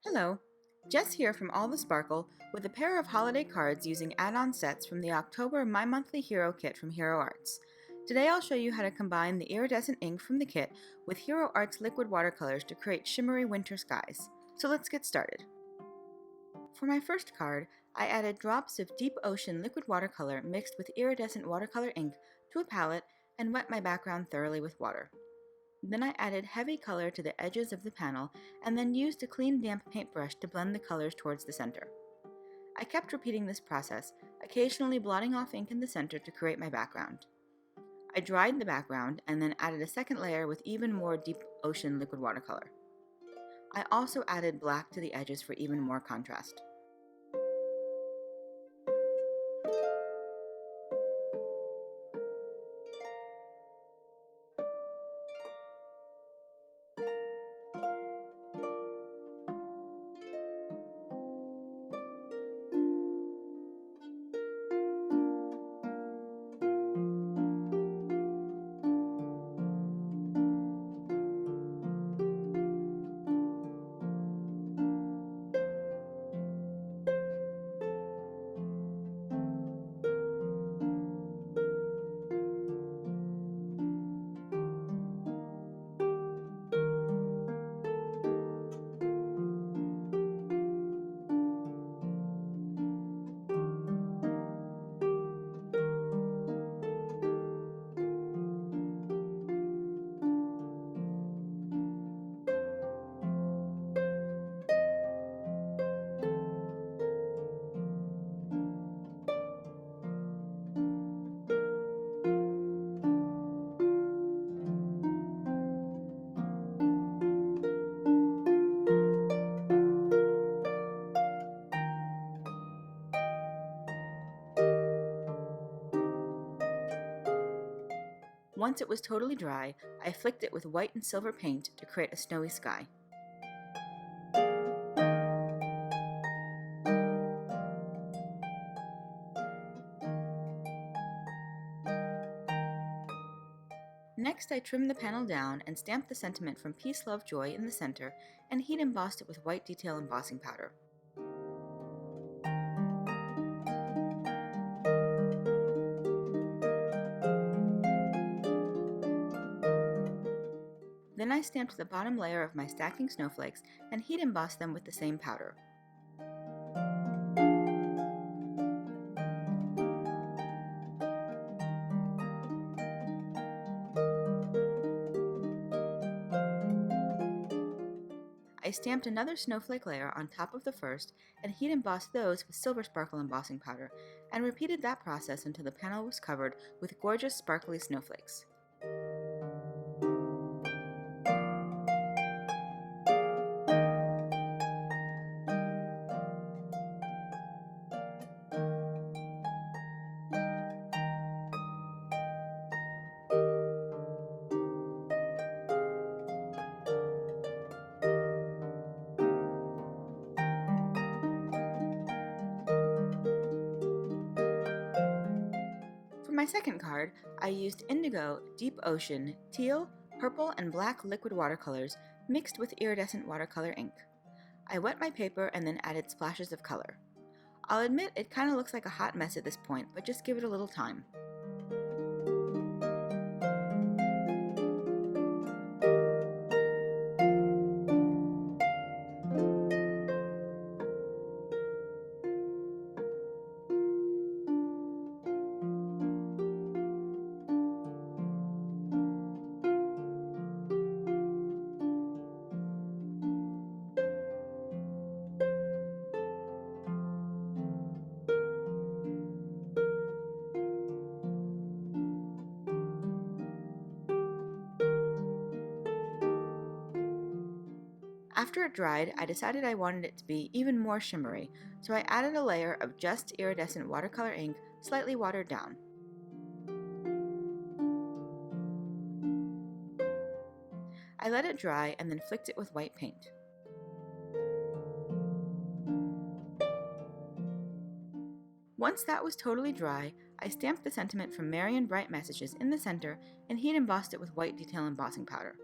Hello, Jess here from All the Sparkle with a pair of holiday cards using add-on sets from the October My Monthly Hero kit from Hero Arts. Today I'll show you how to combine the iridescent ink from the kit with Hero Arts liquid watercolors to create shimmery winter skies. So let's get started. For my first card, I added drops of deep ocean liquid watercolor mixed with iridescent watercolor ink to a palette and wet my background thoroughly with water. Then I added heavy color to the edges of the panel and then used a clean damp paintbrush to blend the colors towards the center. I kept repeating this process, occasionally blotting off ink in the center to create my background. I dried the background and then added a second layer with even more deep ocean liquid watercolor. I also added black to the edges for even more contrast. Once it was totally dry, I flicked it with white and silver paint to create a snowy sky. Next, I trimmed the panel down and stamped the sentiment from Peace, Love, Joy in the center and heat embossed it with white detail embossing powder. Then I stamped the bottom layer of my stacking snowflakes and heat embossed them with the same powder. I stamped another snowflake layer on top of the first and heat embossed those with silver sparkle embossing powder, and repeated that process until the panel was covered with gorgeous sparkly snowflakes. For my second card, I used Indigo, Deep Ocean, Teal, Purple, and Black liquid watercolors mixed with iridescent watercolor ink. I wet my paper and then added splashes of color. I'll admit it kinda looks like a hot mess at this point, but just give it a little time. After it dried, I decided I wanted it to be even more shimmery, so I added a layer of just iridescent watercolor ink, slightly watered down. I let it dry and then flicked it with white paint. Once that was totally dry, I stamped the sentiment from Merry and Bright Messages in the center and heat embossed it with white detail embossing powder.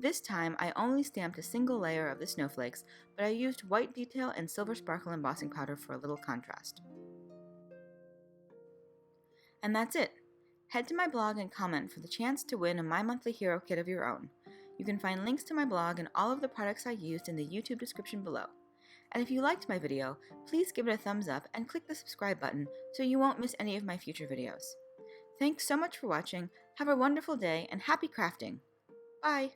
This time I only stamped a single layer of the snowflakes, but I used white detail and silver sparkle embossing powder for a little contrast. And that's it! Head to my blog and comment for the chance to win a My Monthly Hero kit of your own. You can find links to my blog and all of the products I used in the YouTube description below. And if you liked my video, please give it a thumbs up and click the subscribe button so you won't miss any of my future videos. Thanks so much for watching, have a wonderful day, and happy crafting! Bye!